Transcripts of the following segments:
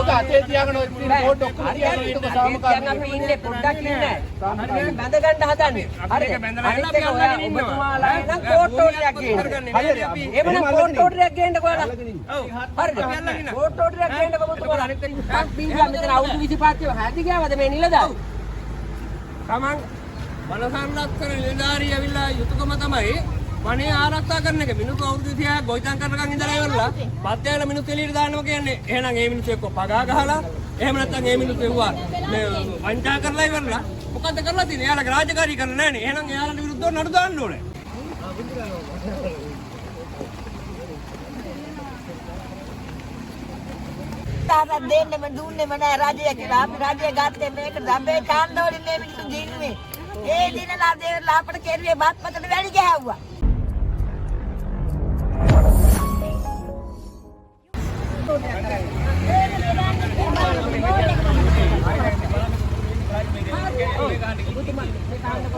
ඔක අතේ තියාගෙන ඔය බෝඩ් ඔක්කොම තියාගෙන ඉන්නකො සාමකාමී. අපි ඉන්නේ පොඩ්ඩක් ඉන්නේ. හරියට බැඳ ගන්න හදන්නේ. හරියට. අනිත් එක ඔබතුමාලා නම් කෝට්ටෝරියක් ගේන්න. හරියට. එවනම් කෝට්ටෝරියක් ගේන්නකො ඔයාලා. ඔව්. හරියට. කෝට්ටෝරියක් ගේන්නකො ඔබතුමාලා. අනිත් එක බීලා මෙතන අවුරුදු 25 හැදි ගියාවද මේ නිලදාරි? තමන් වන සංරක්ෂණ නිලධාරිය ඇවිල්ලා යුතුයකම තමයි වනේ ආරක්ෂා කරන එක. මිනිස්සු අවුරුදු 30ක් ගොවිතැන් කරනකන් ඉඳලා ඉවරලා පත්‍යවල මිනිස්සු එළියට දානවා කියන්නේ. එහෙනම් ඒ මිනිස්සු එක්ක පගා ගහලා එහෙම නැත්නම් ඒ මිනිස්සු එව්වා මේ වංචා කරලා ඉවරලා මොකද්ද කරලා තියෙන්නේ? එයාලා රාජකාරී කරන්නේ නැහැ නේ. එහෙනම් එයාලට විරුද්ධව නඩු දාන්න ඕනේ. තාම දෙන්නෙම දුන්නෙම නෑ රජය කියලා. අපි රජය ගත්තේ මේක දඹේ කාණ්ඩවලින් මේ මිනිස්සු දිනුවේ. ඒ දිනලා දේවලා අපට කෙරුවේ බත්පතට වැලි ගහුවා.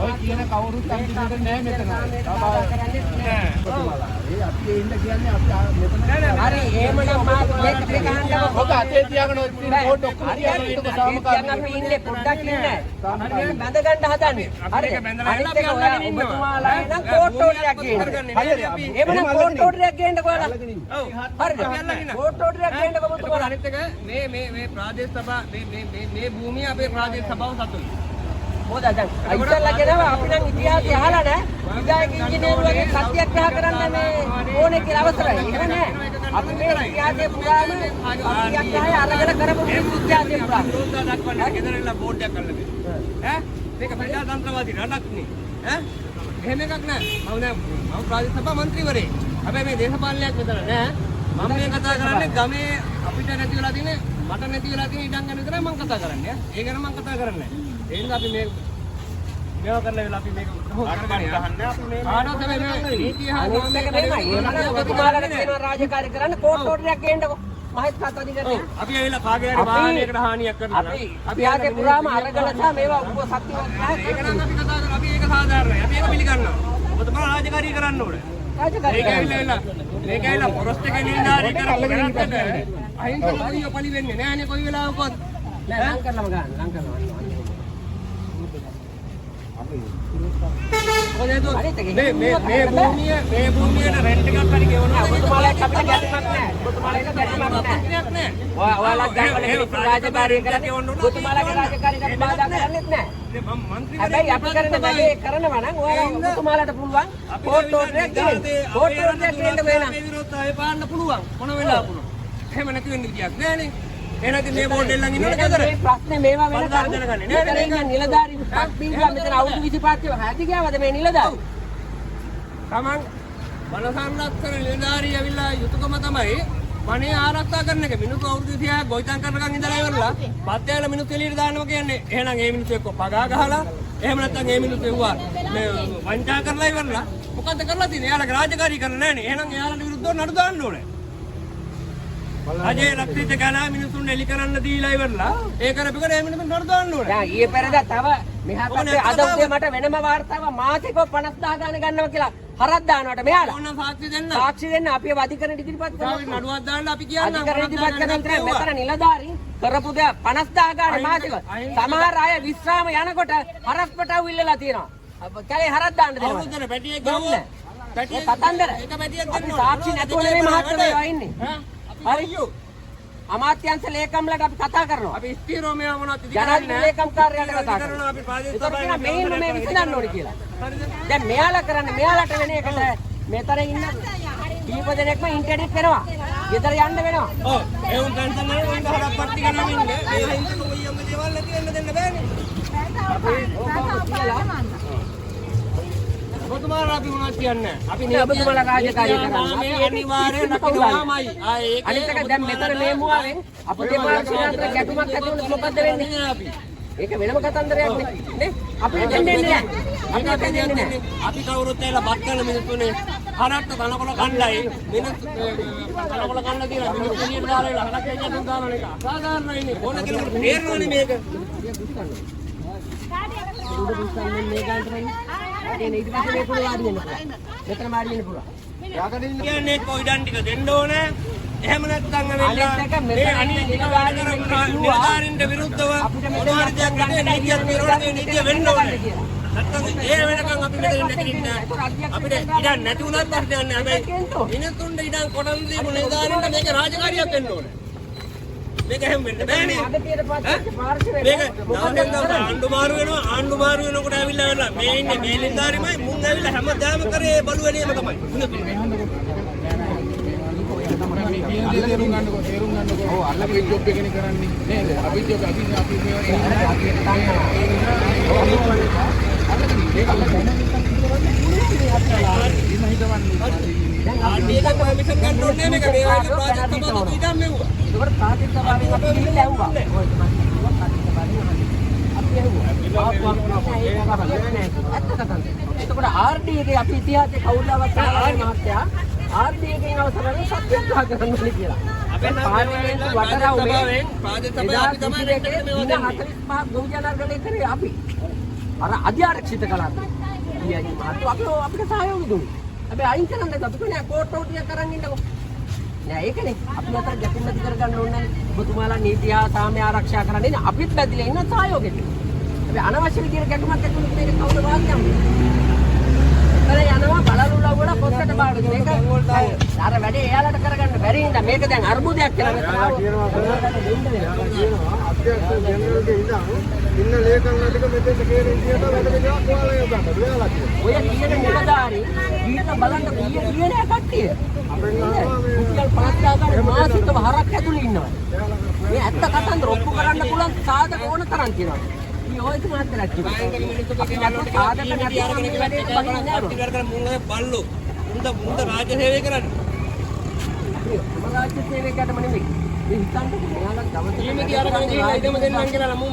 ඔය කියන කවුරුත් අන්තිමට නෑ මෙතන. අපි ඉන්න කියන්නේ අපි මෙතන හරි එහෙමනම් මාත් මේක දෙකහන්නකො. ඔක අතේ තියාගෙන ඔය බෝඩ් ඔක්කොම තියාගෙන ඉන්නකො සාමකාමී. අපි ඉන්නේ පොඩ්ඩක් ඉන්නේ. හරියට බැඳ ගන්න හදන්නේ. හරියට. අනිත් එක ඔබතුමාලා නම් කෝට්ටෝරියක් ගේන්න. හරියට. එවනම් කෝට්ටෝරියක් ගේන්නකො ඔයාලා. ඔව්. හරියට. කෝට්ටෝරියක් ගේන්නකො ඔබතුමාලා. අනිත් එක මේ ප්‍රාදේශ සභා මේ භූමිය අපේ ප්‍රාදේශ සභාව සතුයි. මොකද දැන් ඉස්සල්ලා කියනවා අපි නම් ඉතිහාසය අහලා නැහැ. විදායක ඉංජිනේරු වගේ සත්‍යග්‍රහ කරන්න මේ ඕනේ කියලා අවසරයි. එහෙම නැහැ. අපි මේ ඉතිහාසයේ පුරාම සත්‍යග්‍රහය අරගෙන කරපු ඉතිහාසයේ පුරාම. විරෝධතා දක්වන්න ගෙදරilla බෝඩ් එකක් අල්ලගෙන. ඈ මේක ප්‍රජාතන්ත්‍රවාදී රටක් නේ. ඈ එහෙම එකක් නැහැ. මම ප්‍රාදේශ සභා මන්ත්‍රීවරයෙක්. හැබැයි මේ දේශපාලනයක් මෙතන නෑ. මම මේ කතා කරන්නේ ගමේ අපිට නැති වෙලා තියෙන මට නැති වෙලා තියෙන ඉඩම් ගැන විතරයි මම කතා කරන්නේ. ඒ ගැන මම කතා කරන්නේ නැහැ. ඒ නිසා අපි මේවා කරලා වෙලා අපි මේක කරගන්නේ අපි මේ ආනෝ තමයි මේ නීතිය අනිත් එක දෙමයි. එහෙනම් ඔබතුමාලාට කියනවා රාජකාරී කරන්න කෝට්ටෝරියක් ගේන්නකො. මහත් කතාදිගන්නේ. අපි ඇවිල්ලා කාගේ හරි වාහනයකට හානියක් කරනවා. අපි ආගේ පුරාම අරගෙන තමයි මේවා උඹ සත්‍යවත් නැහැ. ඒක නම් අපි කතා කරලා අපි ඒක සාධාරණයි. අපි ඒක පිළිගන්නවා. ඔබතුමාලා රාජකාරී කරන්න ඕනේ. රාජකාරී මේක ඇවිල්ලා මේක ඇවිල්ලා පොරොස්ට් එකේ නිලධාරී කරපු කරත්තට අහිංසක ගොවියෝ පලි වෙන්නේ නෑනේ කොයි වෙලාවකවත්. නෑ ලං කරලම ගන්න ලං කරනවා. මේ භූමියට රෙන්ට් එකක් හරි ගෙවනවා. ඔබතුමාලාට අපිට ගැටුමක් නැහැ. ඔබතුමාලාට ගැටුමක් නැහැ. ඔයාලා ගන්න රාජකාරී කරන්නේ ඔබතුමාලාගේ රාජකාරී කරන්න බාධා කරන්නේත් නැහැ. මම මන්ත්‍රී හැබැයි අපි කරන වැඩේ කරනවා නම් ඔයාලා ඔබතුමාලාට පුළුවන් කෝට්ටෝරියක් ගේන්න. කෝට්ටෝරියක් ගේන්න වෙනවා. මේ විරෝධතාවය පාන්න පුළුවන්. මොන වෙලාව පුළුවන්. එහෙම නැති වෙන්න විදියක් නෑනේ. එහෙනම් මේ බෝඩ් එකෙන් ඉන්නවද ගෙදර? මේ ප්‍රශ්නේ මේවා වෙනකන් මෙතන ඉන්න නිලධාරි බීලා මෙතන අවුරුදු 25 හැදි ගියාවද මේ නිලධාරි? තමන් වන සංරක්ෂණ නිලධාරිය ඇවිල්ලා යුතුයකම තමයි වනේ ආරක්ෂා කරන එක. මිනිස්සු අවුරුදු 30ක් ගොවිතැන් කරනකන් ඉඳලා ඉවරලා පත්‍යවල මිනිස්සු එළියට දානවා කියන්නේ. එහෙනම් ඒ මිනිස්සු එක්ක පගා ගහලා එහෙම නැත්නම් ඒ මිනිස්සු එව්වා මේ වංචා කරලා ඉවරලා මොකද්ද කරලා තියෙන්නේ? එයාලා රාජකාරී කරන්නේ නැහැ නේ. එහෙනම් එයාලට විරුද්ධව නඩු දාන්න ඕනේ. අජේ ලක්ෂිත ගණන් මිනිසුන් එලි කරන්න දීලා ඉවරලා ඒ කරපෙකට ඒ මිනිසුන් නඩු දාන්න ඕනේ. දැන් ඊයේ පෙරේදා තව මෙහා පැත්තේ අද උදේ මට වෙනම වාර්තාවක් මාසෙක 50000 ගාන ගන්නවා කියලා හරක් දානවට මෙයාලා. ඕන සාක්ෂි දෙන්න. සාක්ෂි දෙන්න අපි අධිකරණයට ඉදිරිපත් කරනවා. නඩුවක් දාන්න අපි කියන්නම්. අධිකරණයට ඉදිරිපත් කරන මෙතන නිලධාරි කරපු දේ 50000 ගාන මාසෙක. සමහර අය විශ්‍රාම යනකොට හරක් පටව ඉල්ලලා තියෙනවා. කැලේ හරක් දාන්න දෙනවා. අවුරුද්දට පැටියෙක් ගාව. පැටියෙක් කතන්දර. එක පැටියෙක් දෙන්න ඕනේ. සාක්ෂි නැතුව නෙමෙයි මහත්මයා ඉන්නේ. හරි. අමාත්‍යංශ ලේකම්ලට අපි කතා කරනවා. අපි ස්ථිරව මේවා මොනවද ජනාධිපති ලේකම් කාර්යාලයට කතා කරනවා. අපි ප්‍රාදේශ සභාවේ මෙහෙම මේ විසඳන්න ඕනේ කියලා. දැන් මෙයාලා කරන්නේ මෙයාලට වෙන එකට මෙතන ඉන්න කීප දෙනෙක්ම ඉන්ටර්නෙට් වෙනවා. ගෙදර යන්න වෙනවා. ඔව් ඒ උන් ටෙන්ෂන් නැහැ. උන් හරක් පට්ටි ගන්න ඉන්නේ. ඒ හින්දා කොයියම්ගේ දේවල් නැති වෙන්න දෙන්න බෑනේ. අපි ඕක කියලා ඔබතුමාලා අපි මොනවද කියන්නේ? අපි නේ ඔබතුමාලා රාජකාරී කරනවා. මේ අනිවාර්යයෙන් රකින්නවාමයි. අනිත් එක දැන් මෙතන මේ මුවාවෙන් අපේ දෙපාර්ශ්වයෙන් අතර ගැටුමක් ඇති වුණොත් මොකද්ද වෙන්නේ? අපි ඒක වෙනම කතන්දරයක් නේ. අපිට දෙන්නේ නැහැ. අපිට දෙන්නේ නැහැ. අපි කවුරුත් ඇවිල්ලා බත් කරන මිනිස්සුනේ හරක්ට තනකොළ කණ්ඩායි මිනිස්සු තනකොළ කන්න කියලා මිනිස්සු එළියට දාලා ඉලා හරක් එකකින් දාන එක අසාධාරණයිනේ. ඕන කෙනෙකුට තේරෙනවනේ මේක. උඩ දුස්සන්නේ මේ ගානට ඒ නේ ඊට පස්සේ මේ පොළ වාඩි වෙන්න පුළුවන්. මෙතන වාඩි වෙන්න පුළුවන්. කියන්නේ කොයිඩන් ටික දෙන්න ඕනේ. එහෙම නැත්නම් වෙන්නේ මේ අනිත් නිලධාරීන්ට විරුද්ධව මොනවාරි දෙයක් ගන්නේ නීතියක් තියෙනවා මේ නීතිය වෙන්න ඕනේ. නැත්නම් ඒ වෙනකන් අපි මෙතන නැතිින්නේ නැහැ. අපිට ඉඩක් නැති වුණත් ප්‍රශ්නයක් නැහැ. හැබැයි මිනිස්සුන්ට ඉඩම් කොටන් දීපු නිලධාරීන්ට මේක රාජකාරියක් වෙන්න ඕනේ. මේක හැම වෙන්න බෑනේ. මේක ආණ්ඩු මාරු වෙනකොට ඇවිල්ලා වෙලා මේ ඉන්නේ මේ නිලධාරිමයි මුන් ඇවිල්ලා හැමදාම කරේ බලු වෙලීම තමයි. තේරුම් ගන්නකෝ. ඔව් අල්ලගේ ජොබ් එකනේ කරන්නේ නේද? අපි ජොබ් අපි ආණ්ඩුවක පර්මිෂන් ගන්න ඕනේ මේක මේ වගේ ප්‍රොජෙක්ට් තමයි ඉතින් මෙව්වා. ඒකට තාතික සභාවෙන් අපි ගිහිල්ලා ඇහුවා. ඔය එතකොට RD එකේ අපි ඉතිහාසයේ කවුරුලවත් මහත්තයා RD එකෙන් අවසරයෙන් සත්‍යග්‍රහ කරන්න ඕනේ කියලා. අපේ පාර්ලිමේන්තු වටරවුමේ ප්‍රාදේශ සභාව අපි තමයි රෙකෝඩ් මේවා 45 ගොවිජනර්ගලේ කරේ අපි. අර අධ්‍යාරක්ෂිත කළා. ඊයයි මාත් අපිට සහයෝගය දුන්නා. හැබැයි අයින් කරන්න දෙන්න අපි කොහේ කෝට් අවුට් එක කරන් ඉන්නකො. නෑ ඒකනේ අපි අතර ගැටුම් නැති කරගන්න ඕනේ. ඔබතුමාලා නීතිය සාමය ආරක්ෂා කරන්න ඉන්නේ අපිත් බැඳිලා ඉන්න සහයෝගෙට. හැබැයි අනවශ්‍ය විදියට ගැටුමක් ඇති වුණොත් මේක කවුද වාදියම්? ඒතර යනවා බලලුලා වල පොත්තට බාඩු මේක අර වැඩේ එයාලට කරගන්න බැරි හින්දා මේක දැන් අර්බුදයක් කියලා මෙතන අධ්‍යක්ෂ ජනරල්ගේ ඉන්න ලේකම් ටික මෙතෙන්ට ගේන ඉතියට වැඩ මෙතන කොහොමද ගන්න බැලලා ඔය කියන නිලධාරි ඊට බලන්න කියන කට්ටිය අපෙන් රුපියල් 5000කට මාසිකව හරක් ඇතුළේ ඉන්නවා මේ ඇත්ත කතන්දර ඔප්පු කරන්න පුළුවන් සාධක ඕන තරම් තියෙනවා මේ ඔය මාත්‍රයක් තියෙනවා සාධක නැති අරගෙන වැඩේ බල්ලෝ මුන්ද රාජ්‍ය සේවය කරන්නේ රාජ්‍ය සේවයකටම නෙමෙයි මේ හිතන්නකො මෙයාලා දවසට මේක අරගෙන ගිහලා ඉදම දෙන්නම් කියලා මුන්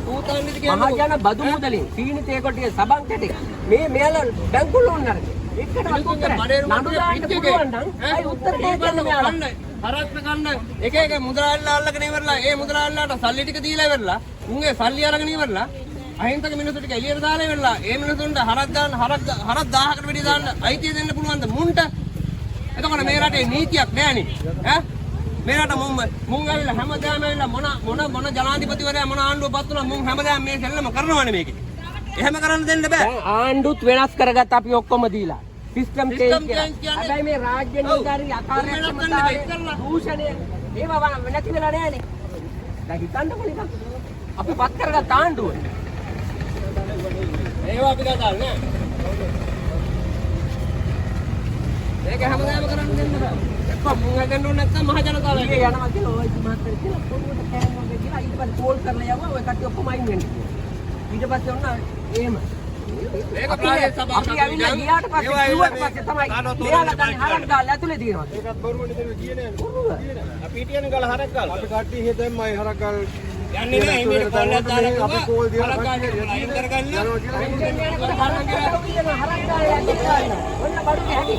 පුතාන්නේ කියන්නේ මහජන බදු මුදලින් සීනි තේ කොටියේ සබන් කැටේ මේ මෙයාලා බැංකුවල උන්නරද එක්කටවත් උත්තර නඩු දාන්න පුළුවන් නම් අය උත්තර දෙන්න මෙයාලා හරක් කන්න එක එක මුදලාල්ලා අල්ලගෙන ඉවරලා ඒ මුදලාල්ලාට සල්ලි ටික දීලා ඉවරලා උන්ගේ සල්ලි අරගෙන ඉවරලා අහිංසක මිනිස්සු ටික එළියට දාලා ඉවරලා ඒ මිනිස්සුන්ට හරක් 1000කට වැඩි දාන්න අයිතිය දෙන්න පුළුවන්ද මුන්ට එතකොට මේ රටේ නීතියක් නෑනේ ඈ මේ රට මුන් ඇවිල්ලා හැමදාම ඇවිල්ලා මොන ජනාධිපතිවරයා මොන ආණ්ඩුව පත් වුණා මුන් හැමදාම මේ සෙල්ලම කරනවානේ මේකේ එහෙම කරන්න දෙන්න බෑ දැන් ආණ්ඩුත් වෙනස් කරගත්ත අපි ඔක්කොම දීලා සිස්ටම් චේන්ජ් කියලා හැබැයි මේ රාජ්‍ය නිලධාරී අකාර්යක්ෂමතාවය දූෂණය ඒවා නැති වෙලා නෑනේ දැන් හිතන්නකො නිකන් අපි පත් කරගත්ත ආණ්ඩුව ඒවා අපි ගාතල් නෑ ඒක හැමදාම කරන්න දෙන්න බෑ එක්ක මුන් හදන්න ඕනේ නැත්නම් මහ ජනතාවගේ යනවා කියලා ඔය මාත්‍ර කියලා පොඩුවට කෑමක් කියලා ඊට පස්සේ කෝල් කරලා යවුවා ඔය කට්ටිය ඔක්කොම අයින් වෙන්න ඊට පස්සේ ඔන්න එහෙම මේක ප්‍රාදේශ සභාවට අපි ඇවිල්ලා ගියාට පස්සේ කිව්වට පස්සේ තමයි මෙයාලා දැන් හරක් දාලා ඇතුලේ තියෙනවා ඒකත් බොරුවනේ දෙන්නේ කියන්නේ අපි හිටියනේ ගල හරක් ගාලා අපි කට්ටිය හිතෙන්මයි හරක් ගාල යන්නේ නෑ මේ කොල්ලක් දාලා අපි කෝල් දිහා හරක් අයින් කරගන්න හරක් දාලා යන්නේ ඔන්න බඩු හැටි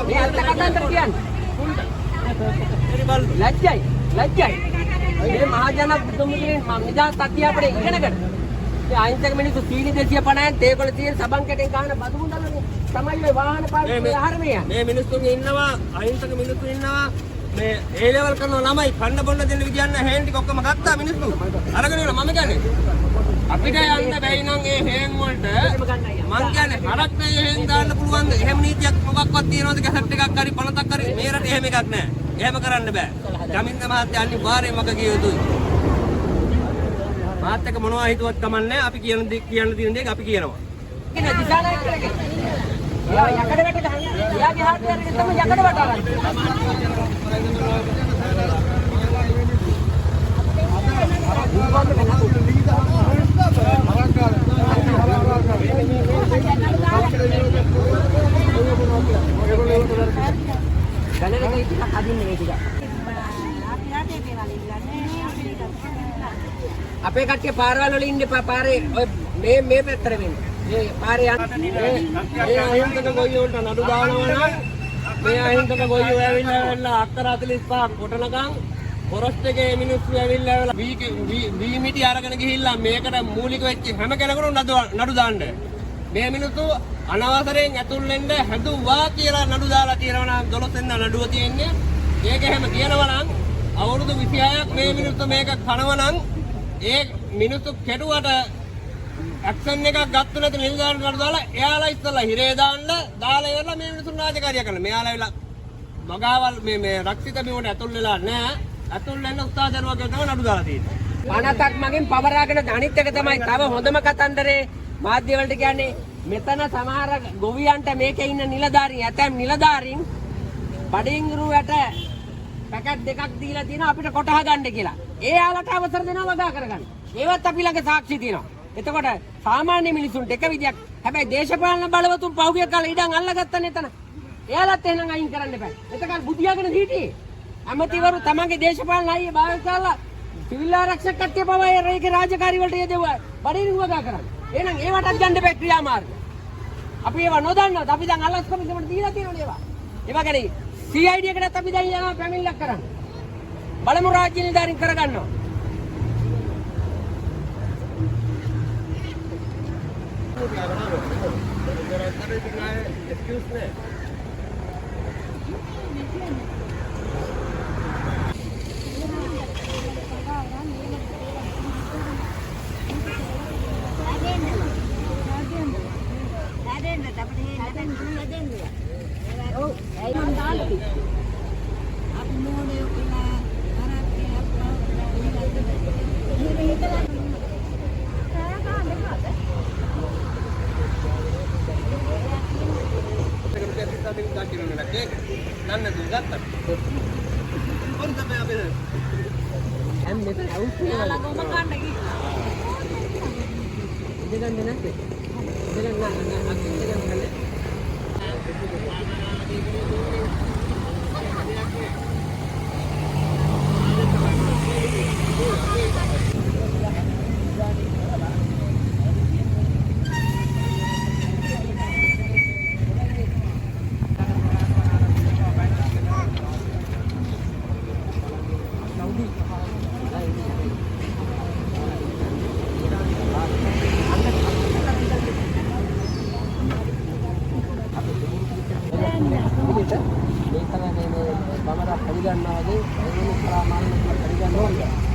මේ අත්ත කතන්දර කියන්නේ ලැජ්ජයි මේ මහජන බුදුමුදලින් නිදහස් තත්ත්වය අපිට ඉගෙනගන්න මේ අහිංසක මිනිස්සු සීනි 250න් තේකොළ තියෙන සබන් කැටෙන් ගන්න බදු මුදල්නේ තමයි මේ වාහන පාවිච්චි ආහාරමේ මේ මිනිස්සුන් ඉන්නවා අහිංසක මිනිස්සු ඉන්නවා මේ ඒ ලෙවල් කරන ළමයි කන්න බොන්න දෙන්න විදියක් නැහැ හේන් ටික ඔක්කොම ගත්තා මිනිස්සු අරගෙන ඉවර මම කියන්නේ අපිට යන්න බැයි නම් ඒ හේන් වලට මං කියන්නේ හරක් නේ හේන් දාන්න පුළුවන්ද එහෙම නීතියක් මොකක්වත් තියනවද ගැසට් එකක් හරි පළතක් හරි මේ රටේ එහෙම එකක් නැහැ එහෙම කරන්න බෑ ජමින්ද මහත්තයා අනිවාර්යයෙන්ම වග කිය යුතුයි මාත් එක මොනවා හිතුවත් කමන්නේ අපි කියන්න තියෙන දේ අපි කියනවා කියන දිශානායක කරගෙන එයා යකඩ වැට දාන්නේ එයාගේ හાર્ඩ්වෙයාර් එක තමයි යකඩ වැට අරන් අපේ කට්ටිය පාරවල් වල ඉන්න පාරේ ඔය මේ පැත්තට වෙන්නේ. මේ පාරේ යන්නේ මේ අහිංසක ගොයියෝ වලට නඩු දානවා නම් මේ අහිංසක ගොයියෝ ඇවිල්ලා අක්කර 45 කොටනකම් ෆොරස්ට් එකේ මිනිස්සු ඇවිල්ලා වී මිටි අරගෙන ගිහිල්ලා මේකට මූලික වෙච්ච හැම කෙනෙකුටම නඩු දාන්න. මේ මිනිස්සු අනවසරයෙන් ඇතුල් වෙන්න හැදුවා කියලා නඩු දාලා තියෙනවා නම් 12 වෙනිදා නඩුව තියෙන්නේ. ඒක එහෙම කියනවා නම් අවුරුදු 26ක් මේ මිනිස්සු මේක කනවා නම් ඒ මිනිස්සු කෙටුවට ඇක්ෂන් එකක් ගත්ත නැති නිලධාරීන්ට දාලා එයාලා ඉස්සලා හිරේ දාලා ඉවරලා මේ මිනිස්සුන් රාජකාරිය කරනවා. මෙයාලා වෙලා මගාවල් මේ රක්ෂිත බිමට ඇතුල් වෙලා නැහැ. ඇතුල් වෙන්න උත්සාහ කරනවා කියලා තමයි නඩු දාලා තියෙන්නේ. පනතක් මගෙන් පවරාගෙන අනිත් එක තමයි තව හොඳම කතන්දරේ මාධ්‍ය වලට කියන්නේ මෙතන සමහර ගොවියන්ට මේකේ ඉන්න නිලධාරීන් ඇතැම් නිලධාරීන් බඩින්ගුරුවට පැකට් දෙකක් දීලා තියෙනවා අපිට කොටහ ගන්න කියලා. ඒ යාලට අවසර දෙනවා වගා කරගන්න. ඒවත් අපි ළඟ සාක්ෂි තියෙනවා. එතකොට සාමාන්‍ය මිනිසුන්ට එක විදියක් හැබැයි දේශපාලන බලවතුන් පහුගිය කාලේ ඉඩම් අල්ලගත්තනේ එතන. එයාලත් එහෙනම් අයින් කරන්න බෑ. එතකල් බුදියාගෙන හිටියේ. අමතිවරු තමන්ගේ දේශපාලන අයියේ භාවිත කරලා සිවිල් ආරක්ෂක කට්ටිය පවා ඒකේ රාජකාරී වලට යදෙව්වා. බඩින් වගා කරන්නේ. එහෙනම් ඒවටත් ගන්න බෑ ක්‍රියාමාර්ග. අපි ඒවා නොදන්නවත් අපි දැන් අල්ලස් කමිටුවට දීලා තියෙනවා ඒවා. ඒවා ගැන CID එකකට අපි දැන් යනවා පැමිණිල්ලක් කරන්න. බලමු රාජ්‍ය නිලධාරීන් කරගන්නවා.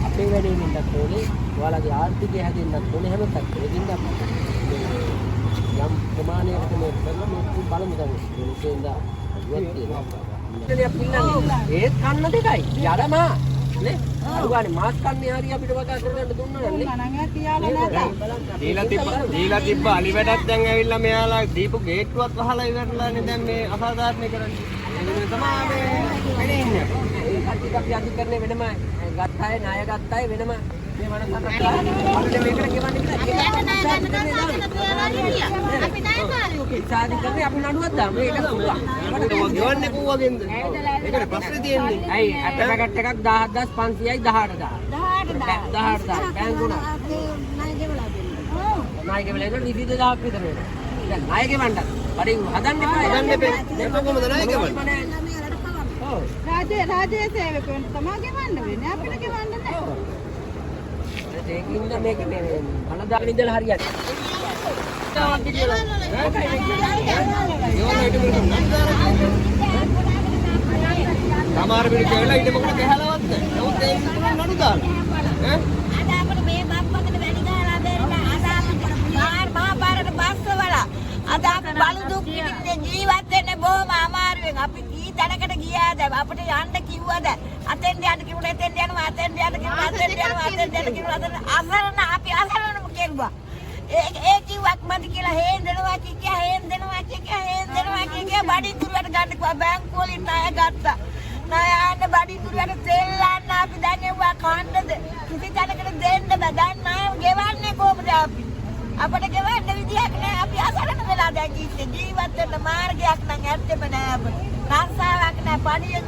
අපේ වැඩේ වෙන්නත් ඕනේ ඔයාලගේ ආර්ථිකය හැදෙන්නත් ඕනේ හැම පැත්තකින් යම් ප්‍රමාණයකට මේ කරලා මේ බලමු දැන් මේකෙන්ද ඒත් කන්න දෙකයි යඩමා නේ අරුගානේ මාස් කන්නේ හරිය අපිට වගා කරගන්න දුන්නා නේ දීලා තිබ්බ අලි වැඩක් දැන් ඇවිල්ලා මෙයාලා දීපු ගේට්ටුවත් වහලා ඉවරලානේ දැන් මේ අසාධාරණ කරන්නේ ඒ තමයි මේ වෙන්නේ ඉන්නේ ඒ කට්ටිය අපි අධිකරණය වෙනම ගත්ත අය ණය ගත්ත අය වෙනම මේ වනසන්න අපිට මේකට ගෙවන්න කියලා අපි ණයකාරයෝ සාදි කරන්නේ අපි නඩුවක් දාමු ඒක පුළුවන් ඒකට ගෙවන්නේ කොහොමද ඒකට ප්‍රශ්නේ තියෙන්නේ ඇයි අට පැකට් එකක් 17500යි 18000 බැංකුණා ණය ගෙවලා දෙන්න නිදි 2000ක් විතර වෙනවා දැන් ණය ගෙවන්නත් බඩින් හදන්න එපා මේක කොහොමද ණය ගෙවන්නේ ඔව් රාජ්‍ය සේවකයන් තමයි ගෙවන්න වෙන්නේ අපිට ගෙවන්න නැහැ ඒකින්ද මේක මේ අනදාගෙන ඉඳලා හරියන්නේ සමහර වෙලට කියලා ඊට මොකද ගහලවත් නමුත් ඒ නඩු දාලා ඈ අද අපිට මේ බක්පතට වැඩි ගහලා දෙන්න අද අපිට මහා පාරට බස් වල අද අපි බලු දුක් විඳින්න ජීවත් වෙන්නේ බොහොම අමාරුවෙන් අපි කී තැනකට ගියාද අපිට යන්න කිව්වද අතෙන් යන්න කිව්වද එතෙන් යනවා අතෙන් යන්න කිව්වද අතෙන් යනවා අතෙන් යන්න කිව්වද අසරණ අපි අසරණම කෙරුවා ඒ කිව්වක් මන්ද කියලා හේන් දෙනවා කිය හේන් දෙනවා කිය බඩින් දුරට ගන්න කිව්වා බැංකුව වලින් ණය ගත්තා ණය ආන්න බඩින් දුරට තෙල්ලන්න අපි දැන් එව්වා කන්නද කිසි තැනකට දෙන්න බෑ දැන් ණය ගෙවන්නේ කොහොමද අපි අපිට ගෙවන්න විදියක් නෑ අපි අසරණ වෙලා දැන් ඉන්නේ ජීවත් වෙන්න මාර්ගයක් නම් ඇත්තෙම නෑ අපිට රස්සාවක් නෑ පඩියක්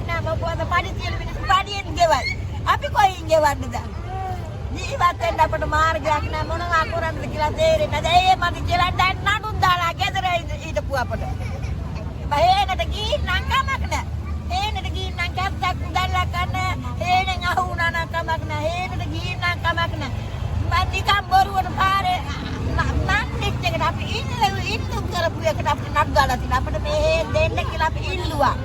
නෑ මොකද පඩි තියෙන මිනිස්සු පඩියෙන් ගෙවයි අපි කොහෙන් ගෙවන්නද ජීවත් වෙන්න අපිට මාර්ගයක් නෑ මොනවා කරන්නද කියලා තේරෙන්නේ නැහැ ඒ මට කියලා දැන් නඩුත් දාලා ගෙදර හිටපු අපිට බහේකට ගිහින් නම් කමක් නෑ හේනට ගිහින් නම් කැත්තක් උදල්ලා ගන්න හේනෙන් අහුණා නම් කමක් නෑ හේනට ගිහින් නම් කමක් නෑ මම නිකන් බොරුවට පාරේ නන්නෙක් එකට අපි ඉල්ලු කරපු එකට අපිට නඩු දාලා තියලා අපිට මේ දෙන්න කියලා අපි ඉල්ලුවා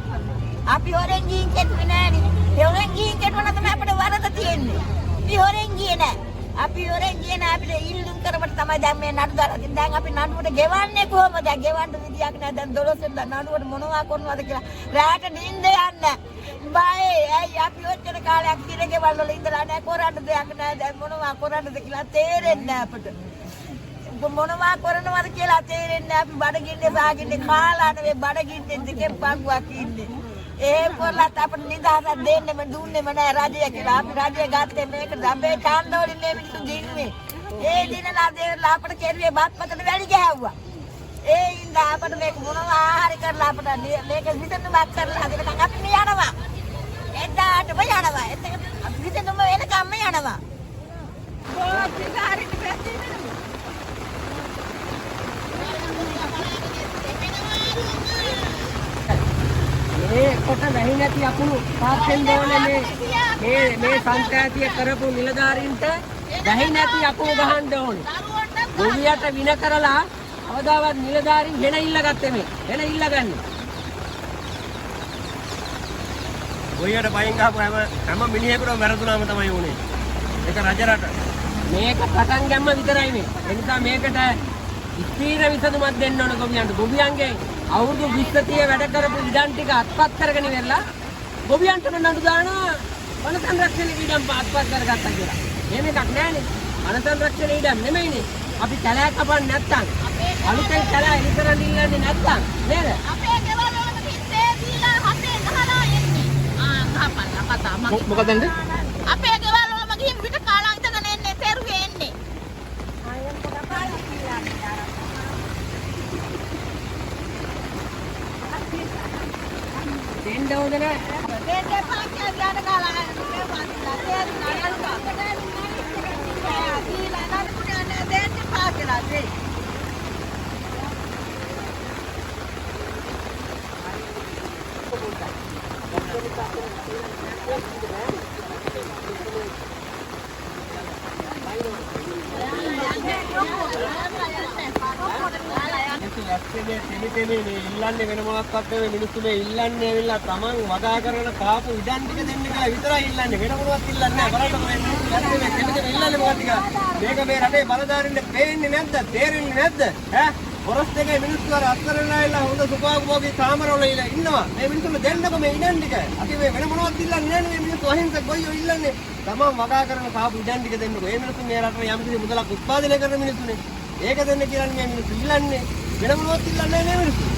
අපි හොරෙන් ගිහින් කෙටුවේ නෑනේ. ඒ හොරෙන් ගිහින් කෙටුවා නම් තමයි අපිට වරද තියෙන්නේ. අපි හොරෙන් ගියේ නෑ. අපි හොරෙන් ගියේ නෑ අපිට ඉල්ලුම් කරවට තමයි දැන් මේ නඩු දාලා තියෙන්නේ. දැන් අපි නඩුවට ගෙවන්නේ කොහමද? දැන් ගෙවන්න විදියක් නෑ. දැන් 12 නඩුවට මොනවා කරනවද කියලා. රාට නිින්ද යන්නේ. බයි ඇයි අපි ඔච්චර කාලයක් ඉරගෙවල් වල ඉඳලා නෑ කරන්න දෙයක් නෑ. දැන් මොනවා කරන්නද කියලා තේරෙන්නේ නෑ අපිට. මොනවා කරනවද කියලා තේරෙන්නේ අපි බඩගින්නේ සාගින්නේ කාලා නෙවෙයි බඩගින්නේ දෙකෙන් පංගුවක් ඉන්නේ. ඒ පොරලත් අපිට නිදහසක් දෙන්නෙම දුන්නෙම නෑ රජය කියලා. අපි රජය ගත්තේ මේකට අපේ ඡන්දවලින් මේ මිනිස්සු දිනුවේ. ඒ දිනලා දේවලා අපිට කෙරුවේ බත්පතට වැඩි ගෑවුවා. ඒ ඉඳලා අපිට මේක මොනවා ආහාර කරලා අපිට මේක විසඳුමක් කරලා හදනකම් අපි යනවා. එදාටම යනවා. එතක අපි විසඳුම වෙනකම්ම යනවා. කොහොමද මේ කොට වැහි නැති අකුණු පාස්සෙන් දෝනේ මේ සංකේතිය කරපු නිලධාරීන්ට වැහි නැති අකුණු ගහන්න ඕනේ. ගොවියට වින කරලා අවදාවත් නිලධාරීන් හෙන ඉල්ලගත්තේ මේ. හෙන ඉල්ලගන්නේ. ගොවියට පයින් ගහපු හැම මිනිහෙකුටම වැරදුනාම තමයි උනේ. ඒක රජ රට. මේක පටන් ගැම්ම විතරයි මේ. ඒ නිසා මේකට ස්ථීර විසඳුමක් දෙන්න ඕන ගොවියන්ට. ගොවියන්ගේ අවුරුදු 20 වැඩ කරපු ඉඩම් ටික අත්පත් කරගෙන ඉවරලා ගොවියන්ට නඩු දානවා වන සංරක්ෂණ ඉඩම් අත්පත් කරගත්තා කියලා. එහෙම එකක් නෑනේ. වන සංරක්ෂණ ඉඩම් නෙමෙයිනේ. අපි කැලෑ කපන්නේ නැත්තම් අලුතෙන් කැලෑ ඉලිකරන් ඉල්ලන්නේ නැත්තම් නේද? අපේ ගෙවල් වලම තිස්සේ දීලා හතේ ගහලා එන්නේ. ගහපල්ලා කතා මගේ. මොකදන්ද? අපේ ගෙවල් වලම ගිහින් පිට කාලා ඉඳගෙන එන්නේ තෙරුවේ එන්නේ. දෙන්න ඕන නෑ. දෙන්න පාක්ෂය ගාන කාලා මේ වන්දලා තේරුණා නේද? දීලා නඩුනේ දෙන්න පාක්ෂලා දෙන්න. ඉල්ලන්නේ වෙන මොනක්වත් නෙවෙයි මිනිස්සු මේ ඉල්ලන්නේ ඇවිල්ලා Taman වගා කරන කාපු ඉඩම් ටික දෙන්න කියලා විතරයි ඉල්ලන්නේ වෙන මොනවත් ඉල්ලන්නේ නැහැ බලන්නකො මේ මිනිස්සු යන්නේ මේ දෙන්න ඉල්ලන්නේ මොකක්ද කියලා මේක මේ රටේ බලධාරීන්ට පේන්නේ නැද්ද තේරෙන්නේ නැද්ද ඈ පොරස් දෙකේ මිනිස්සු අර අත්තරලා ඉල්ල හොඳ සුපාගෝගේ කාමරවල ඉන්නවා මේ මිනිස්සුන්ට දෙන්නකො මේ ඉඩම් ටික අපි මේ වෙන මොනවත් ඉල්ලන්නේ නැහැ මේ මිනිස්සු අහිංසක ගොයියෝ ඉල්ලන්නේ Taman වගා කරන කාපු ඉඩම් ටික දෙන්නකො මේ මිනිස්සු මේ රටේ යම්කිසි මුදලක් උත්පාදනය කරන මිනිස්සුනේ ඒක දෙන්න කියන්නේ මේ මිනිස්සු ඉල්ලන්නේ වෙන මොනවත් ඉල්ලන්නේ නැහැ මිනිස්සු